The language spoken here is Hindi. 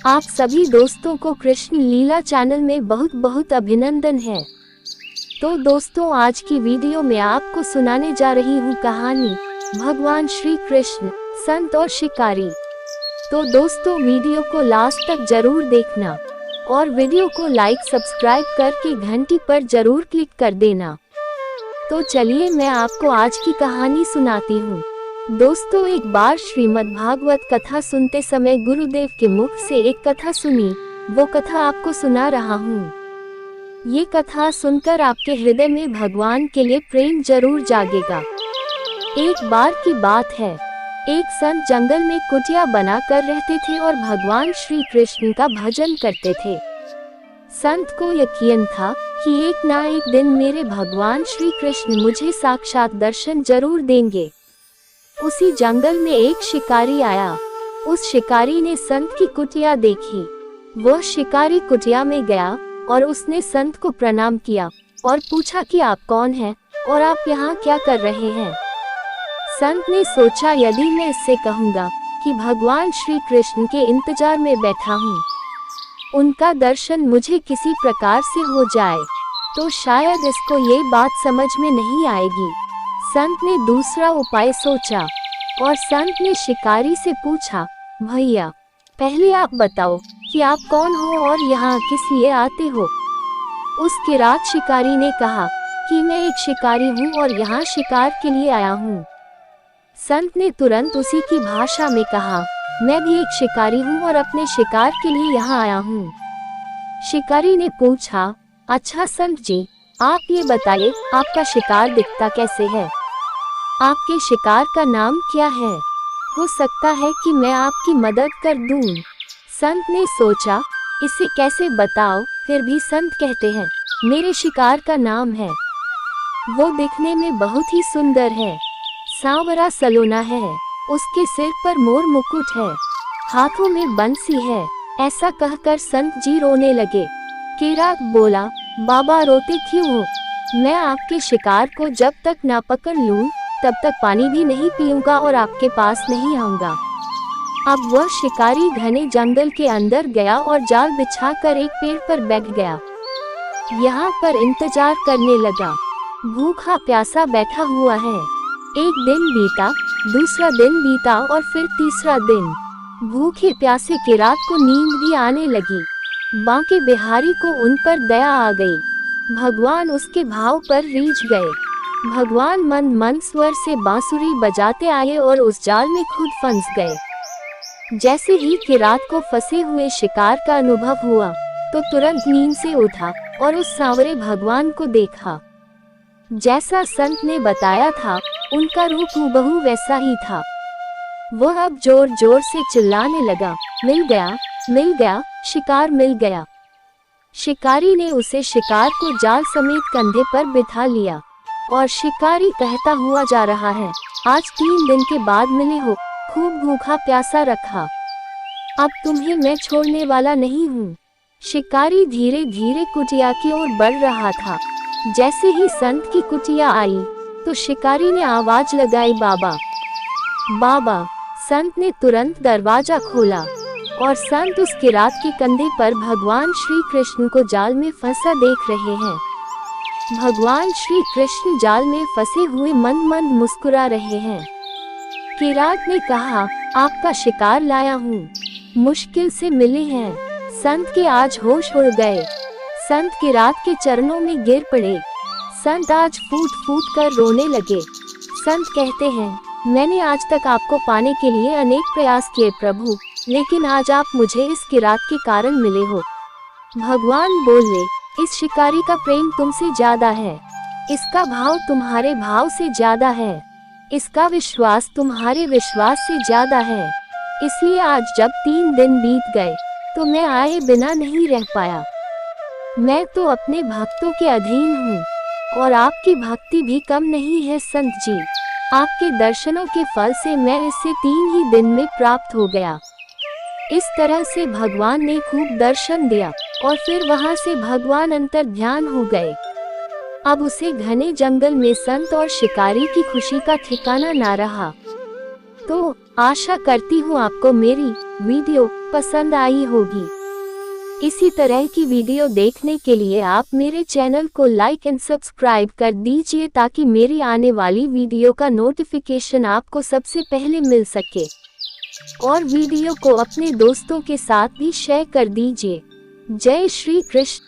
आप सभी दोस्तों को कृष्ण लीला चैनल में बहुत बहुत अभिनंदन है। तो दोस्तों, आज की वीडियो में आपको सुनाने जा रही हूँ कहानी भगवान श्री कृष्ण, संत और शिकारी। तो दोस्तों, वीडियो को लास्ट तक जरूर देखना और वीडियो को लाइक सब्सक्राइब करके घंटी पर जरूर क्लिक कर देना। तो चलिए मैं आपको आज की कहानी सुनाती हूँ। दोस्तों, एक बार श्रीमद् भागवत कथा सुनते समय गुरुदेव के मुख से एक कथा सुनी। वो कथा आपको सुना रहा हूँ। ये कथा सुनकर आपके हृदय में भगवान के लिए प्रेम जरूर जागेगा। एक बार की बात है, एक संत जंगल में कुटिया बना कर रहते थे और भगवान श्री कृष्ण का भजन करते थे। संत को यकीन था कि एक ना एक दिन मेरे भगवान श्री कृष्ण मुझे साक्षात दर्शन जरूर देंगे। उसी जंगल में एक शिकारी आया। उस शिकारी ने संत की कुटिया देखी। वह शिकारी कुटिया में गया और उसने संत को प्रणाम किया और पूछा कि आप कौन हैं और आप यहाँ क्या कर रहे हैं। संत ने सोचा, यदि मैं इससे कहूँगा कि भगवान श्री कृष्ण के इंतजार में बैठा हूँ, उनका दर्शन मुझे किसी प्रकार से हो जाए, तो शायद इसको ये बात समझ में नहीं आएगी। संत ने दूसरा उपाय सोचा और संत ने शिकारी से पूछा, भैया पहले आप बताओ कि आप कौन हो और यहाँ किस लिए आते हो। उस किरात शिकारी ने कहा कि मैं एक शिकारी हूँ और यहाँ शिकार के लिए आया हूँ। संत ने तुरंत उसी की भाषा में कहा, मैं भी एक शिकारी हूँ और अपने शिकार के लिए यहाँ आया हूँ। शिकारी ने पूछा, अच्छा संत जी, आप ये बताइए आपका शिकार दिखता कैसे है, आपके शिकार का नाम क्या है, हो सकता है कि मैं आपकी मदद कर दूं। संत ने सोचा, इसे कैसे बताओ। फिर भी संत कहते हैं, मेरे शिकार का नाम है, वो दिखने में बहुत ही सुंदर है, सांवरा सलोना है, उसके सिर पर मोर मुकुट है, हाथों में बंसी है। ऐसा कहकर संत जी रोने लगे। किरात बोला, बाबा रोते क्यों हो? मैं आपके शिकार को जब तक ना पकड़ लूं, तब तक पानी भी नहीं पीऊंगा और आपके पास नहीं आऊंगा। अब वह शिकारी घने जंगल के अंदर गया और जाल बिछाकर एक पेड़ पर बैठ गया। यहाँ पर इंतजार करने लगा। भूखा प्यासा बैठा हुआ है। एक दिन बीता, दूसरा दिन बीता और फिर तीसरा दिन। भूखे प्यासे किरात को नींद भी आने लगी। बांके बिहारी को उन पर दया आ गई। भगवान उसके भाव पर रीझ गए। भगवान मन मन स्वर से बांसुरी बजाते आए और उस जाल में खुद फंस गए। जैसे ही किरात को फंसे हुए शिकार का अनुभव हुआ, तो तुरंत नींद से उठा और उस सांवरे भगवान को देखा। जैसा संत ने बताया था, उनका रूप हूबहू वैसा ही था। वह अब जोर जोर से चिल्लाने लगा, मिल गया, मिल गया, शिकार मिल गया। शिकारी ने उसे शिकार को जाल समेत कंधे पर बिठा लिया और शिकारी कहता हुआ जा रहा है, आज 3 दिन के बाद मिले हो, खूब भूखा प्यासा रखा, अब तुम्हें मैं छोड़ने वाला नहीं हूँ। शिकारी धीरे धीरे कुटिया की ओर बढ़ रहा था। जैसे ही संत की कुटिया आई, तो शिकारी ने आवाज लगाई, बाबा, बाबा। संत ने तुरंत दरवाजा खोला और संत उस किरात के कंधे पर भगवान श्री कृष्ण को जाल में फंसा देख रहे हैं। भगवान श्री कृष्ण जाल में फंसे हुए मंद मंद मुस्कुरा रहे हैं। किरात ने कहा, आपका शिकार लाया हूँ, मुश्किल से मिले हैं। संत के आज होश उड़ गए। संत किरात के चरणों में गिर पड़े। संत आज फूट फूट कर रोने लगे। संत कहते हैं, मैंने आज तक आपको पाने के लिए अनेक प्रयास किए प्रभु, लेकिन आज आप मुझे इस किरात के कारण मिले हो। भगवान बोले, इस शिकारी का प्रेम तुमसे ज्यादा है, इसका भाव तुम्हारे भाव से ज्यादा है, इसका विश्वास तुम्हारे विश्वास से ज्यादा है। इसलिए आज जब 3 दिन बीत गए, तो मैं आए बिना नहीं रह पाया। मैं तो अपने भक्तों के अधीन हूँ और आपकी भक्ति भी कम नहीं है संत जी। आपके दर्शनों के फल से मैं इससे 3 ही दिन में प्राप्त हो गया। इस तरह से भगवान ने खूब दर्शन दिया और फिर वहां से भगवान अंतर ध्यान हो गए। अब उसे घने जंगल में संत और शिकारी की खुशी का ठिकाना ना रहा। तो आशा करती हूँ आपको मेरी वीडियो पसंद आई होगी। इसी तरह की वीडियो देखने के लिए आप मेरे चैनल को लाइक एंड सब्सक्राइब कर दीजिए ताकि मेरी आने वाली वीडियो का नोटिफिकेशन आपको सबसे पहले मिल सके। और वीडियो को अपने दोस्तों के साथ भी शेयर कर दीजिए। जय श्री कृष्ण।